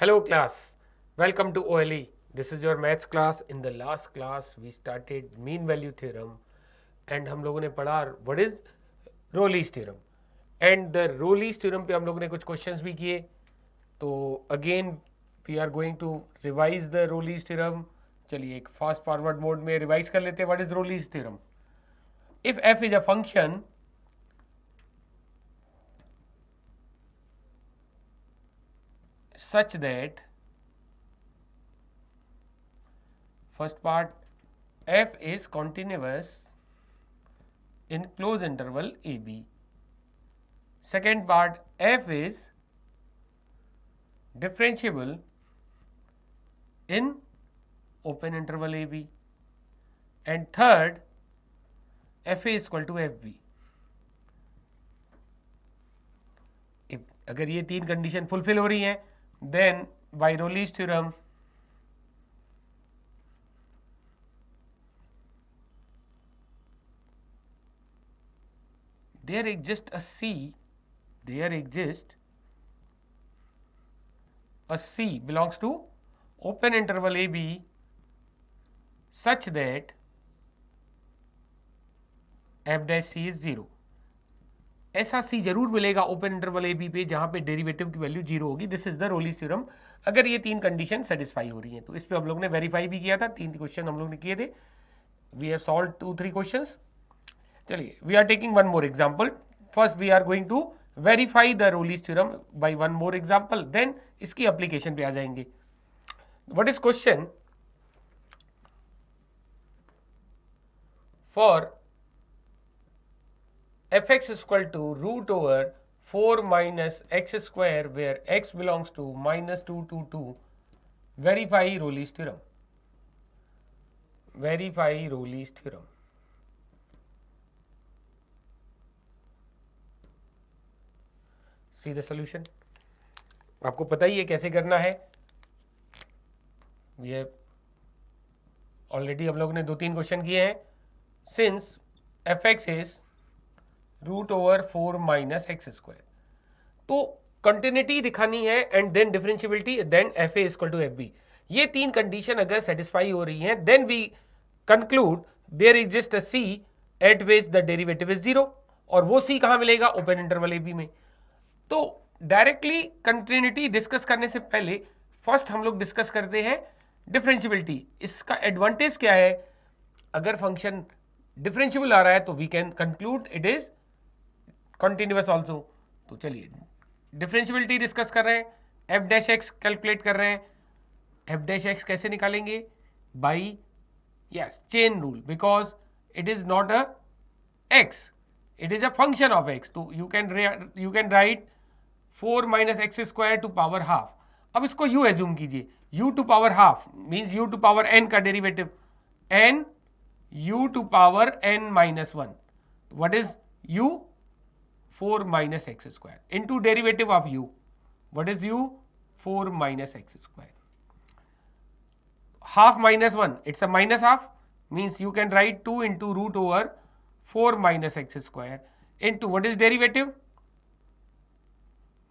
Hello class, welcome to OLE. This is your maths class. In the last class we started mean value theorem and हम लोगों ने पढ़ा what is Rowley's theorem and the Rowley's theorem पे हम लोगों ने कुछ questions भी किए. तो again we are going to revise the Rowley's theorem. चलिए एक fast forward mode में revise कर लेते हैं. What is Rowley's theorem? If f is a function such that first part f is continuous in closed interval AB. Second part f is differentiable in open interval AB. And third f is equal to fb. If अगर ये तीन condition fulfil हो रही हैं then by Rowley's theorem there exists a C belongs to open interval AB such that f dash c is 0. ऐसा सी जरूर मिलेगा open interval A B पे जहां पे डेरिवेटिव की वैल्यू 0 होगी. This is the Rolle's theorem. अगर ये तीन कंडीशन सेटिस्फाई हो रही हैं तो इस पे हम लोग ने वेरीफाई भी किया था. तीन क्वेश्चन हम लोग ने किए थे. We have solve 2-3 questions. चलिए we are taking one more example. First we are going to verify the Rolle's theorem by one more example, then इसकी एप्लीकेशन पे आ जाएंगे. What is question? For fx is equal to root over 4 minus x square where x belongs to minus 2 to 2. Verify Rowley's theorem. Verify Rowley's theorem. See the solution. आपको पता ही है कैसे करना है. ये ऑलरेडी हम लोग ने 2-3 क्वेश्चन किए हैं. Since fx is root over 4 minus X square, तो कंटिन्यूटी दिखानी है and then differentiability, then F A equal to F B. ये तीन कंडीशन अगर सेटिस्फाई हो रही हैं then we conclude there exist a C at which the derivative is 0. और वो सी कहां मिलेगा? ओपन इंटरवल ए बी में. तो डायरेक्टली कंटिन्यूटी डिस्कस करने से पहले फर्स्ट हम लोग डिस्कस करते हैं डिफरेंशियबिलिटी. इसका एडवांटेज क्या है? अगर फंक्शन डिफरेंशियबल आ रहा है तो we can conclude it is continuous also. तो चलिए डिफरेंशियबिलिटी डिस्कस कर रहे हैं. एफ डैश एक्स कैलकुलेट कर रहे हैं. एफ डैश एक्स कैसे निकालेंगे? By yes chain rule, because it is not a X, it is a function of X. तो you can write 4 minus X square to power half. अब इसको u assume कीजिए. U to power half means u to power n का derivative, n u to power n minus 1. What is u? 4 minus x square into derivative of u. What is u? 4 minus x square. Half minus 1, it's a minus half, means you can write 2 into root over 4 minus x square into what is derivative?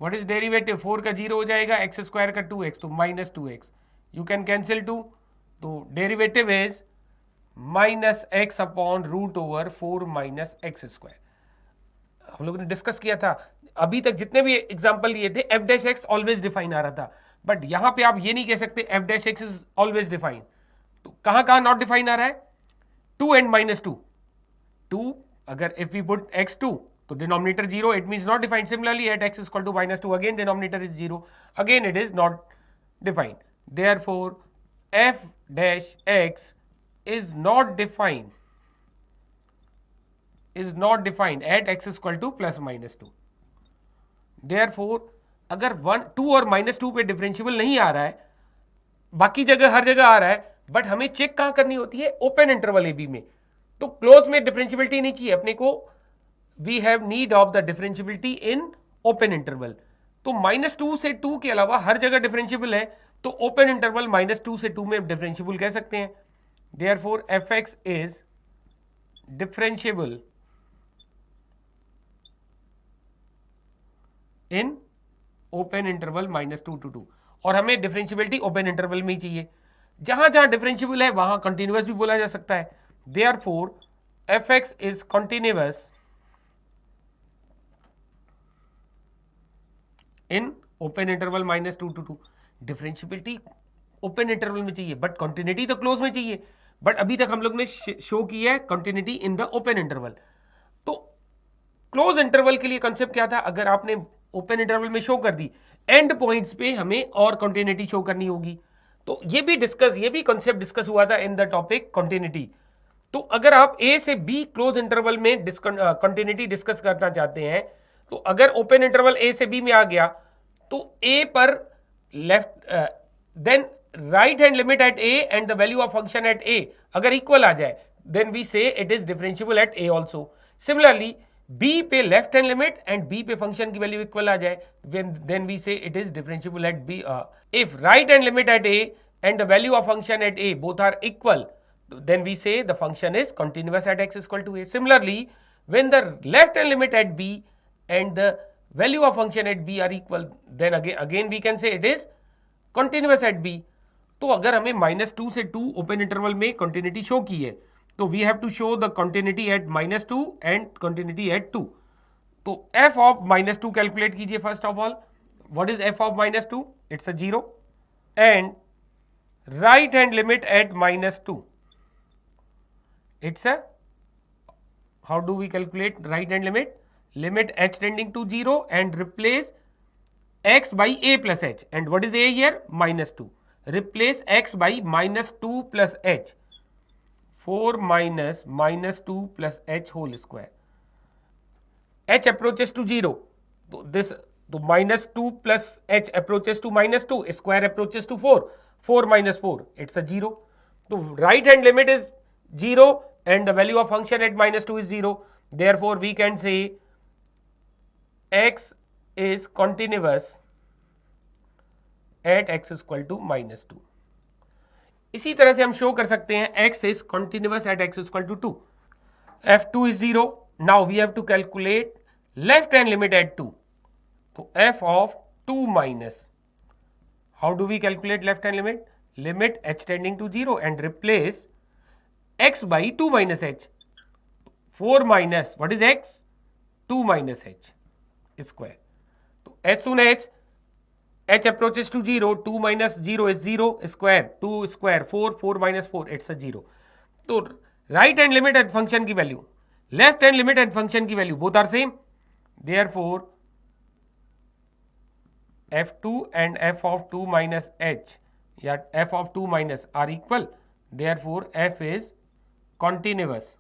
What is derivative? 4 का 0 हो जाएगा, x square का 2x, तो minus 2x. You can cancel 2. तो derivative is minus X upon root over 4 minus X square. हम लोगों ने discuss किया था अभी तक जितने भी एग्जांपल लिए थे, F dash X always define आ रहा था. बट यहां पे आप ये नहीं कह सकते F dash X is always define. तो कहां कहां नॉट डिफाइन आ रहा है? 2 एंड माइनस 2. अगर इफ वी पुट x2 तो denominator 0, it means not defined. Similarly at x equal to minus 2 again denominator is 0, again it is not defined. Therefore F dash X is not defined at x is equal to plus minus 2. Therefore अगर 1 2 और minus 2 पे differentiable नहीं आ रहा है, बाकी जगह हर जगह आ रहा है, बट हमें चेक कहां करनी होती है? ओपन इंटरवल ए बी में. तो क्लोज में डिफरेंशियबिलिटी नहीं चाहिए अपने को. We have need of the differentiability in open interval. तो माइनस 2 से 2 के अलावा हर जगह डिफरेंशियबल है, तो ओपन इंटरवल माइनस 2 से 2 में डिफरेंशियबल कह सकते हैं. Therefore fx is differentiable in open interval minus 2 to 2. और हमें डिफरेंशियबिलिटी ओपन इंटरवल में ही चाहिए। जहां जहां डिफरेंशियबल है वहां कंटिन्यूअस भी बोला जा सकता है। Therefore fx is continuous in open interval -2 to 2। Differentiability open interval में चाहिए बट कंटिन्यूटी तो क्लोज में चाहिए। बट अभी तक हम लोग ने शो किया है continuity in the open interval. तो क्लोज इंटरवल के लिए कंसेप्ट क्या था, अगर आपने ओपन इंटरवल में शो कर दी, एंड पॉइंट्स पे हमें और कंटिन्यूटी शो करनी होगी। तो ये भी कंसेप्ट डिस्कस हुआ था इन द टॉपिक कंटिन्यूटी। तो अगर आप ए से बी क्लोज इंटरवल में कंटिन्यूटी डिस्कस करना चाहते हैं, तो अगर ओपन इंटरवल ए से बी में आ गया तो ए पर left then right hand limit at A and the value of function at A अगर इक्वल आ जाए, then we say it is differentiable at A also. Similarly B पे left hand limit and B पे function की value equal आ जाए, then we say it is differentiable at B. If right hand limit at A and the value of function at a both are equal, then we say the function is continuous at x is equal to a. Similarly, when the left hand limit at b and the value of function at b are equal, then again we can say it is continuous at b. तो अगर हमें -2 से 2 open interval में continuity show की है, तो we have to show the continuity at -2 and continuity at 2। तो f of -2 calculate कीजिए। First of all, what is f of -2? It's a 0 and right hand limit at -2, it's a, how do we calculate right hand limit? Limit h tending to 0 and replace x by a plus h, and what is a here? -2. Replace x by -2 plus h, 4 minus -2 plus h whole square. h approaches to 0, so this, तो -2 plus h approaches to -2, square approaches to 4, 4 minus 4, it's a 0. So right hand limit is 0 and the value of function at -2 is 0. Therefore we can say x is continuous at x is equal to -2. इसी तरह से हम show कर सकते हैं x is continuous at x is equal to 2. f2 is 0. Now we have to calculate left hand limit at 2. So f of 2 minus, how do we calculate left hand limit? Limit h tending to 0 and replace x by 2 minus h. 4 minus, what is x? 2 minus h square. So as soon as h approaches to 0, 2 minus 0 is 0 square, 2 square, 4, 4 minus 4, it's a 0. So right hand limit and function की value, left hand limit and function की value both are same. Therefore f2 and f of 2 minus h या f of 2 minus are equal. Therefore f is continuous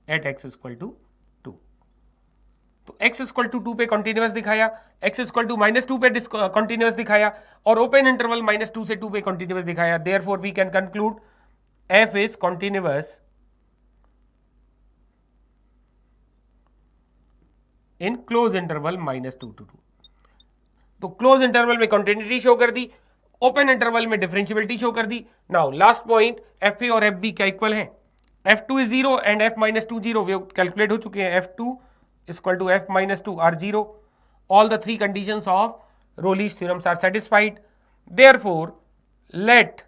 at x is equal to 2. तो x is equal to 2 पे continuous दिखाया, x is equal to -2 पे continuous दिखाया और open interval -2 से 2 पे continuous दिखाया। Therefore we can conclude f is continuous in close interval -2 to 2. तो क्लोज इंटरवल में कंटिन्यूटी शो कर दी, ओपन इंटरवल में डिफरेंशियबिलिटी शो कर दी। Now last point, F A और एफ बी क्या इक्वल है? f2 is 0 and f minus 2 0 way calculate हो चुके हैं। f2 is equal to f minus 2 are 0. All the three conditions of Rolle's theorems are satisfied. Therefore let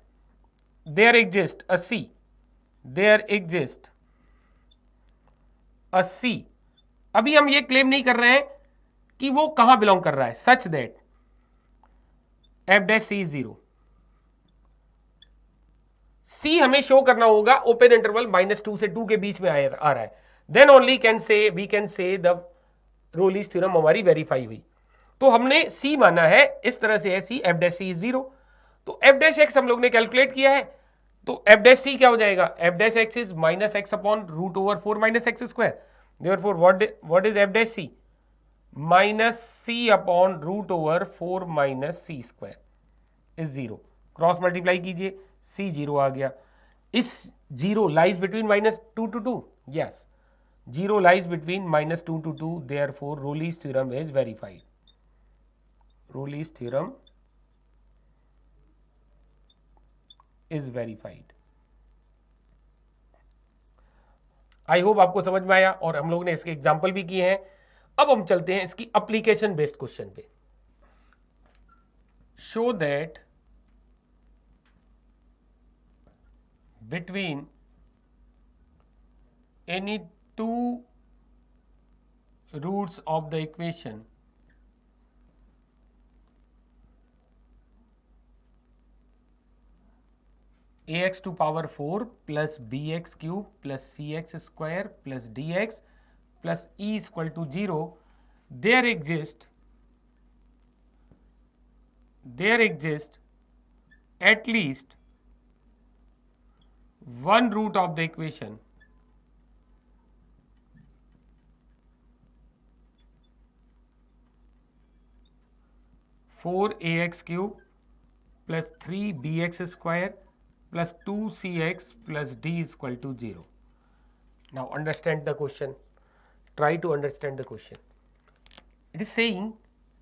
there exist a C, there exist a C. अभी हम ये claim नहीं कर रहे हैं कि वो कहां बिलोंग कर रहा है, such that f dash c is 0. C हमें शो करना होगा ओपन इंटरवल -2 से 2 के बीच में आ रहा है, then only we can say the Rolle's theorem हमारी वेरीफाई हुई। तो हमने C माना है, इस तरह से है C, f dash c is 0। तो f dash x हम लोग ने कैलकुलेट किया है, तो f dash c क्या हो जाएगा? f dash x is -x upon √4 minus x square. Therefore what is f dash c? -c upon √4 minus c square is 0. Cross multiply कीजिए, c 0 आ गया। इस 0 lies between -2 to 2, yes, 0 lies between -2 to 2, therefore Rolle's theorem is verified. Rolle's theorem is verified. I hope आपको समझ में आया और हम लोग ने इसके एग्जाम्पल भी किए हैं। अब हम चलते हैं इसकी एप्लीकेशन बेस्ड क्वेश्चन पे। show that between any two roots of the equation ax to power 4 plus bx cube plus cx square plus dx plus e is equal to 0, there exists at least one root of the equation four ax cube plus 3bx square plus 2cx plus d is equal to 0. Now understand the question. Try to understand the question. It is saying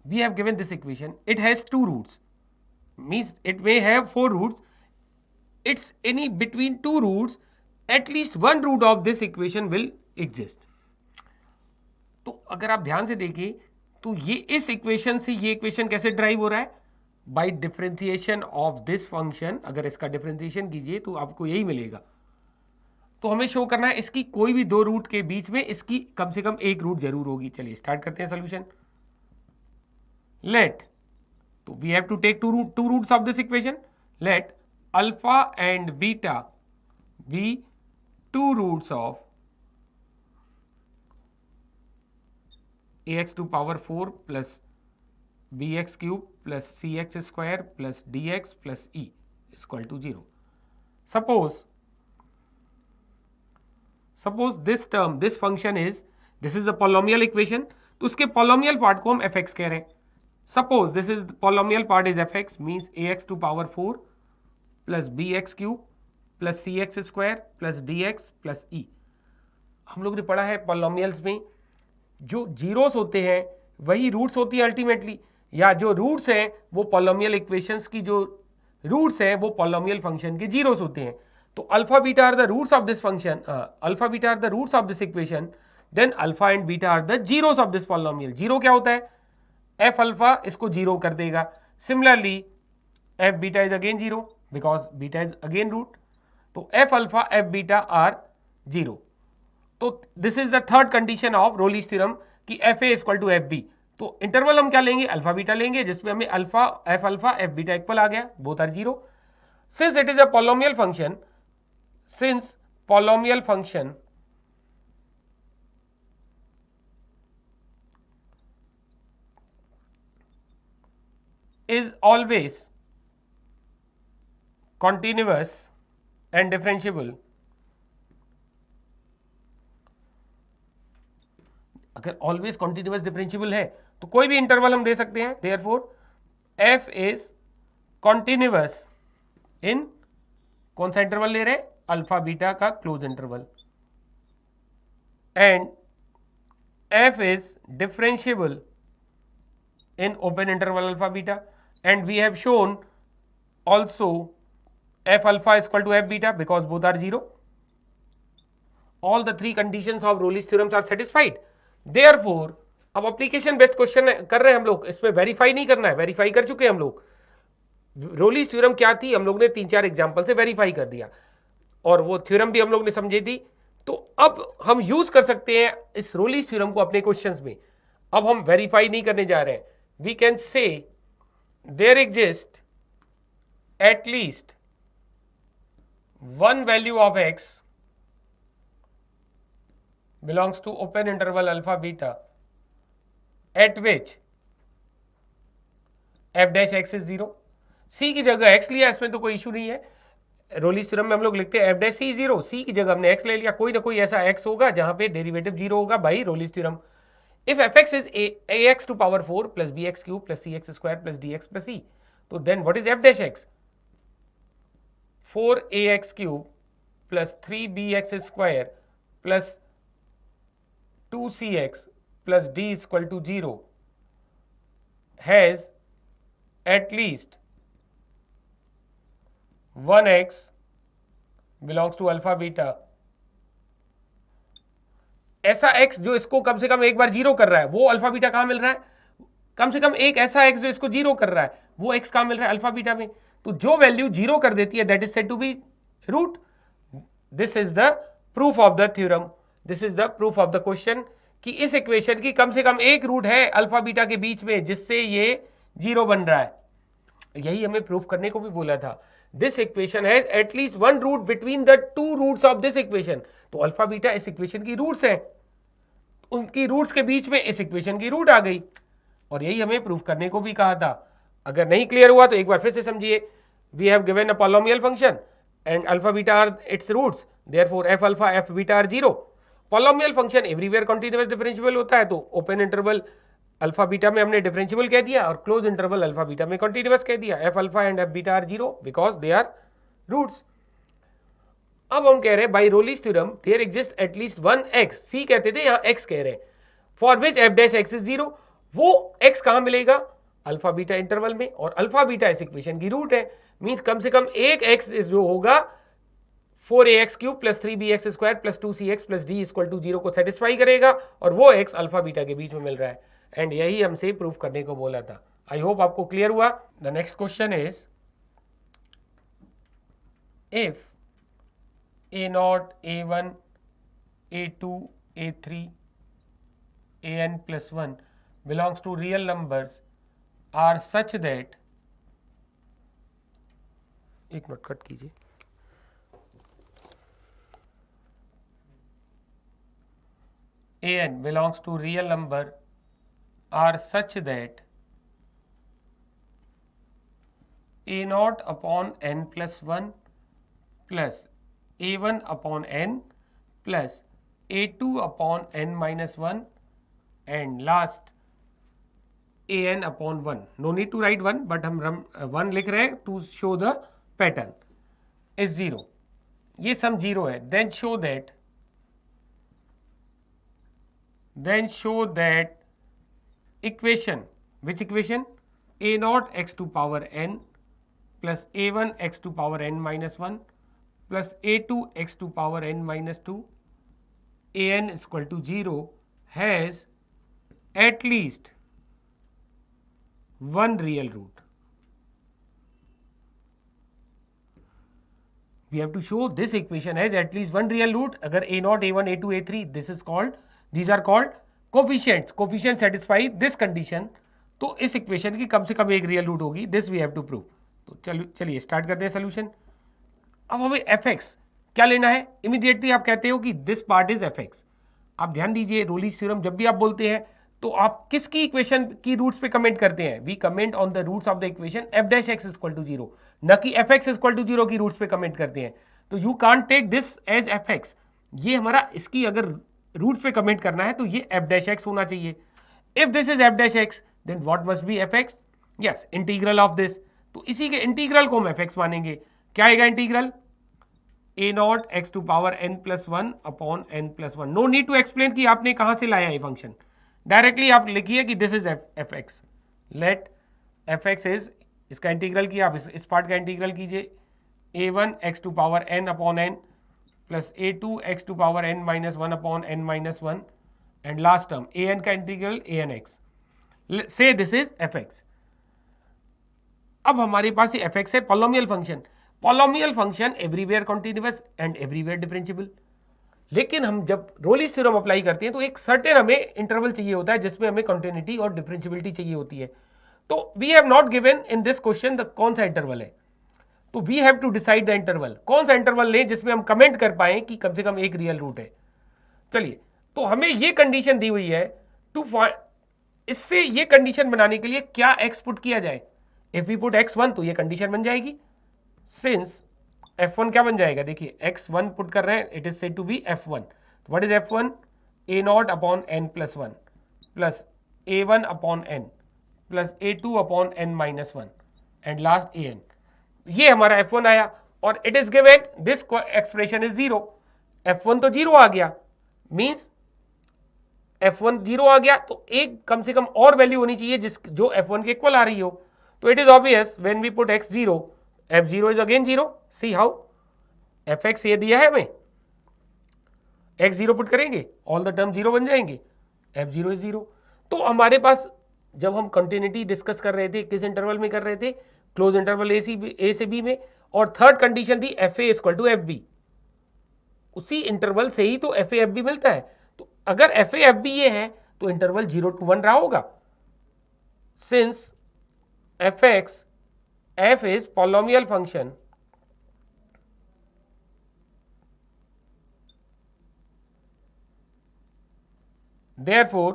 we have given this equation. It has two roots. Means it may have four roots. It's any between two roots. At least one root of this equation will exist. तो अगर आप ध्यान से देखिए तो ये इस equation से ये इक्वेशन कैसे ड्राइव हो रहा है, by differentiation of this function. अगर इसका डिफरेंशिएशन कीजिए तो आपको यही मिलेगा. तो हमें शो करना है इसकी कोई भी दो रूट के बीच में इसकी कम से कम एक रूट जरूर होगी. चलिए स्टार्ट करते हैं सोल्यूशन. लेट, तो we have to take two roots of this equation. Let alpha and beta be two roots of ax to power 4 plus bx cube plus cx square plus dx plus e is equal to 0. Suppose this function is, this is the polynomial equation, तो उसके polynomial part को हम fx कह रहे हैं. Suppose this is the polynomial part is fx, means ax to power 4 plus bx cube plus cx square plus dx plus e. हम लोग ने पढ़ा है polynomials में जो जीरोस होते हैं वही रूट्स होती है अल्टीमेटली, या जो रूट्स हैं वो पॉलिनोमियल इक्वेशंस की जो रूट्स हैं वो पॉलिनोमियल फंक्शन के जीरोस होते हैं. तो alpha beta are the roots of this function, alpha beta are the roots of this equation, then alpha and beta are the zeros of this polynomial. Zero क्या होता है, F alpha इसको zero कर देगा. Similarly F beta is again zero because beta is again root. तो F alpha F beta are zero. तो this is the third condition of Rolle's theorem कि F A equal to F B. तो interval हम क्या लेंगे, alpha beta लेंगे, जिसमें हमें अल्फा एफ बीटा इक्वल आ गया, both are zero. Since it is a polynomial function, since polynomial function is always continuous and differentiable. अगर ऑलवेज कॉन्टिन्यूअस डिफरेंशियबल है तो कोई भी इंटरवल हम दे सकते हैं. Therefore F is continuous in, कौन सा इंटरवल ले रहे हैं, अल्फा बीटा का close interval. And F is differentiable in open interval alpha beta. And we have shown also F alpha is equal to F beta because both are zero. All the three conditions of Rolle's theorems are satisfied. Therefore अब application based question कर रहे हैं हम लोग, इसमें verify नहीं करना है, वेरीफाई कर चुके हैं हम लोग. रोलीज थ्योरम क्या थी हम लोग ने 3-4 एग्जांपल से वेरीफाई कर दिया और वो थ्योरम भी हम लोग ने समझी थी. तो अब हम यूज कर सकते हैं इस रोलीज थ्योरम को अपने क्वेश्चंस में. अब हम वेरीफाई नहीं करने जा रहे हैं. We can say there exist at least one value of x belongs to open interval alpha beta at which f dash x is 0. c की जगह x लिया, इसमें तो कोई इशू नहीं है. रोलीज थ्योरम में हम लोग लिखते हैं f dash c 0, c की जगह हमने x ले लिया. कोई ना कोई ऐसा x होगा जहां पे डेरिवेटिव 0 होगा by Rolle's theorem. If fx is ax to power 4 plus bx cube plus cx square plus dx plus e, तो then what is f dash x, 4ax cube plus 3bx square plus 2cx plus d is equal to 0 has at least 1x belongs to alpha beta. ऐसा x जो इसको कम से कम एक बार zero कर रहा है, वो अल्फा बीटा कहां मिल रहा है, कम से कम एक ऐसा x जो इसको जीरो कर रहा है, वो x कहाँ मिल रहा है? अल्फा बीटा में। तो जो वैल्यू 0 कर देती है that is said to be root. This is the proof of the theorem, this is the proof of the question कि इस इक्वेशन की कम से कम एक रूट है अल्फा बीटा के बीच में जिससे ये 0 बन रहा है। यही हमें प्रूफ करने को भी बोला था। This equation has at least one root between the two roots of this equation. तो अल्फा बीटा इस इक्वेशन की रूट्स हैं, उनकी रूट्स के बीच में इस इक्वेशन की रूट आ गई, और यही हमें प्रूफ करने को भी कहा था। अगर नहीं क्लियर हुआ तो एक बार फिर से समझिए। We have given a polynomial function and alpha beta are its roots, therefore f alpha F beta are 0। Polynomial function everywhere continuous differentiable होता है, तो ओपन इंटरवल अल्फा बीटा में हमने डिफरेंशिएबल कह दिया और क्लोज इंटरवल अल्फा बीटा में continuous कह दिया। F alpha and F beta are 0 because they are roots. अब हम कह रहे हैं by Rolle's theorem there exist at least one X, C कहते थे, यहां एक्स कह रहे हैं, for which F dash X is 0। वो एक्स कहां मिलेगा? अल्फा बीटा इंटरवल में, और अल्फा बीटा इस इक्वेशन की रूट है। मींस कम से कम एक एक्स जो होगा 4ax³ plus 3bx² plus 2cx plus d equal to 0 को सेटिस्फाई करेगा, और वो एक्स अल्फा बीटा के बीच में मिल रहा है। एंड यही हमसे प्रूफ करने को बोला था। आई होप आपको क्लियर हुआ। The next question is if a0, a1, a2, a3, an plus 1 belongs to real numbers are such that, एक मिनट कट कीजिए, an belongs to real number are such that a0 upon n plus 1 plus a1 upon n plus a2 upon n minus 1 and last an upon 1. No need to write 1 but हम 1 लिख रहे हैं to show the pattern is 0. ये सम 0 है। then show that equation, which equation? a0 x to power n plus a1 x to power n minus 1 plus a2 x to power n minus 2 an is equal to 0 has at least one real root. We have to show this equation has at least one real root. अगर a0, a1, a2, a3 this is called, these are called coefficients. Coefficient satisfy this condition. तो इस equation की कम से कम एक real root होगी। This we have to prove. तो चलिए स्टार्ट करते हैं सोल्यूशन। अब हमें एफ एक्स क्या लेना है? इमीडिएटली आप कहते हो कि this part is f x. आप ध्यान दीजिए, रोलीज थ्योरम जब भी आप बोलते हैं तो आप किसकी इक्वेशन की रूट्स पे कमेंट करते हैं? We comment on the roots of the equation f dash x equal to 0, न कि एफ एक्स इक्वल टू 0 की रूट्स पे कमेंट करते हैं। तो you can't take this as f x. ये हमारा, इसकी अगर रूट्स पे कमेंट करना है तो ये एफ डैश एक्स होना चाहिए। If this is f dash x then what must be f x? Yes, integral of this. तो इसी के इंटीग्रल को हम एफ एक्स मानेंगे। क्या आएगा integral? a0 x to power n plus 1 upon n plus 1। No need to explain कि आपने कहां से लाया ये फंक्शन, डायरेक्टली आप लिखिए कि this is f x. Let f x is, इसका इंटीग्रल किया, आप इस पार्ट का इंटीग्रल कीजिए। a1 x to power n upon n plus a2 x to power n minus 1 upon n minus 1 and last term an का integral an x। Say this is f x. अब हमारे पास ये f x है polynomial function. Polynomial function everywhere continuous and everywhere differentiable. लेकिन हम जब रोलीज theorem apply करते हैं तो एक सर्टेन हमें इंटरवल चाहिए होता है जिसमें हमें कॉन्टिन्यूटी और डिफरेंशिएबिलिटी चाहिए होती है। तो we have not given in this question the कौन सा इंटरवल है, तो we have to decide the interval. कौन सा इंटरवल लें जिसमें हम कमेंट कर पाए कि कम से कम एक रियल रूट है। चलिए, तो हमें ये कंडीशन दी हुई है टू फाइंड, इससे ये कंडीशन बनाने के लिए क्या एक्स पुट किया जाए? इफ वी पुट x1 तो ये कंडीशन बन जाएगी। सिंस f1 क्या बन जाएगा? देखिए x1 पुट कर रहे हैं, it is said to be f1। What is f1? a0 upon n plus 1 plus a1 upon n plus a2 upon n minus 1 and last an। ये हमारा f1 आया और it is given this expression is 0। f1 तो 0 आ गया, means f1 0 आ गया, तो एक कम से कम और वैल्यू होनी चाहिए जो f1 के इक्वल आ रही हो। तो it is obvious when we put x 0, f0 is again 0। See how? fx ये दिया है हमें, x 0 पुट करेंगे, ऑल द टर्म 0 बन जाएंगे, f0 इज 0। तो हमारे पास जब हम कंटिन्यूटी डिस्कस कर रहे थे, किस इंटरवल में कर रहे थे, क्लोज इंटरवल ए से बी में, और थर्ड कंडीशन थी f A equal to F b, उसी इंटरवल से ही तो एफ ए एफ बी मिलता है। तो अगर एफ ए एफ बी ये है तो इंटरवल 0 to 1 रहा होगा, since F x F is polynomial function therefore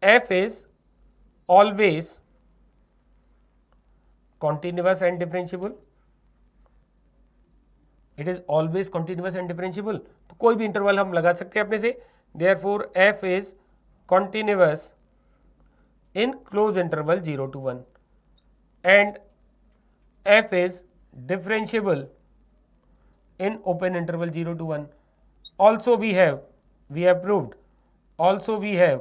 f is always continuous and differentiable, it is always continuous and differentiable। तो कोई भी इंटरवल हम लगा सकते हैं अपने से, therefore f is continuous in closed interval 0 to 1 and f is differentiable in open interval 0 to 1। also we have proved, also we have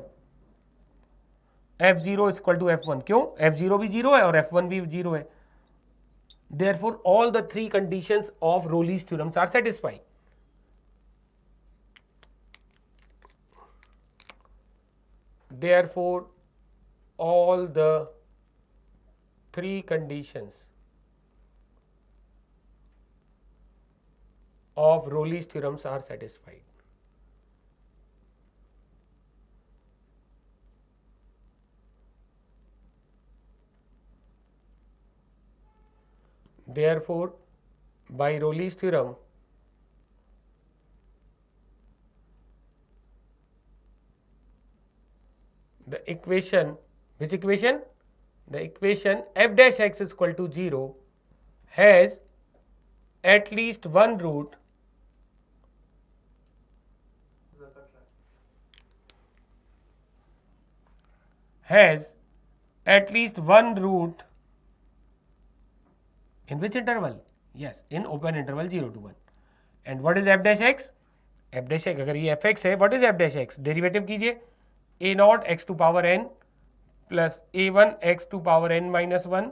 f0 is equal to f1, क्यों, f0 भी 0 है और f1 भी 0 है, therefore all the three conditions of Rolle's theorems are satisfied। therefore all the three conditions of Rolle's theorems are satisfied। therefore by Rolle's theorem the equation, which equation, the equation f dash x is equal to 0 has at least one root in which interval, yes, in open interval 0 to 1। and what is f dash x, f dash x अगर ये f x है, what is f dash x, derivative कीजिए, a naught x to power n plus a1 x to power n minus 1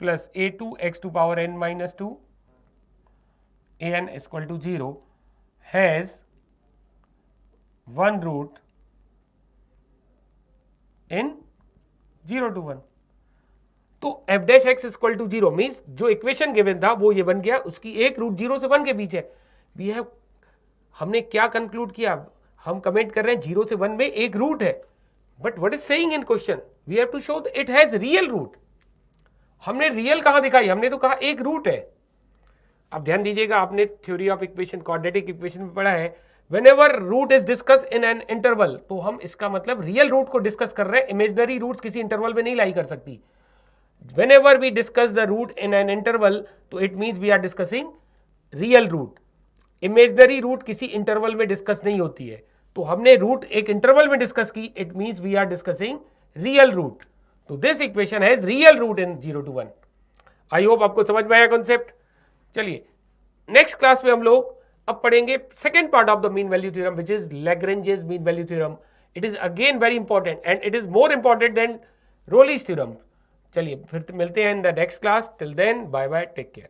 plus a2 x to power n minus 2 an is equal to 0 has one root in 0 to 1। तो f dash x equal to 0 means जो equation given था वो ये बन गया, उसकी एक root 0 से 1 के बीच है। वी हैव, हमने क्या कंक्लूड किया, हम कमेंट कर रहे हैं 0 से 1 में एक रूट है, but what is saying in question, we have to show it has real root. हमने रियल कहां दिखाई, हमने तो कहा एक रूट है। अब ध्यान दीजिएगा, आपने theory of equation, quadratic equation में पढ़ा है, whenever root is discussed in an interval, तो हम इसका मतलब रियल रूट को डिस्कस कर रहे हैं, इमेजिनरी रूट्स किसी इंटरवल में नहीं लाई कर सकती। whenever we discuss the root in an interval, तो it means we are discussing real root। Imaginary root किसी इंटरवल में डिस्कस नहीं होती है, तो हमने रूट एक इंटरवल में डिस्कस की, it means we are discussing real root. तो this equation has real root in 0 to 1। I hope आपको समझ में आया कॉन्सेप्ट। चलिए नेक्स्ट क्लास में हम लोग अब पढ़ेंगे second part of the mean value theorem, which is Lagrange's mean value theorem. It is again very important and it is more important than Rolle's theorem. चलिए फिर मिलते हैं in the next class, till then bye bye, take care.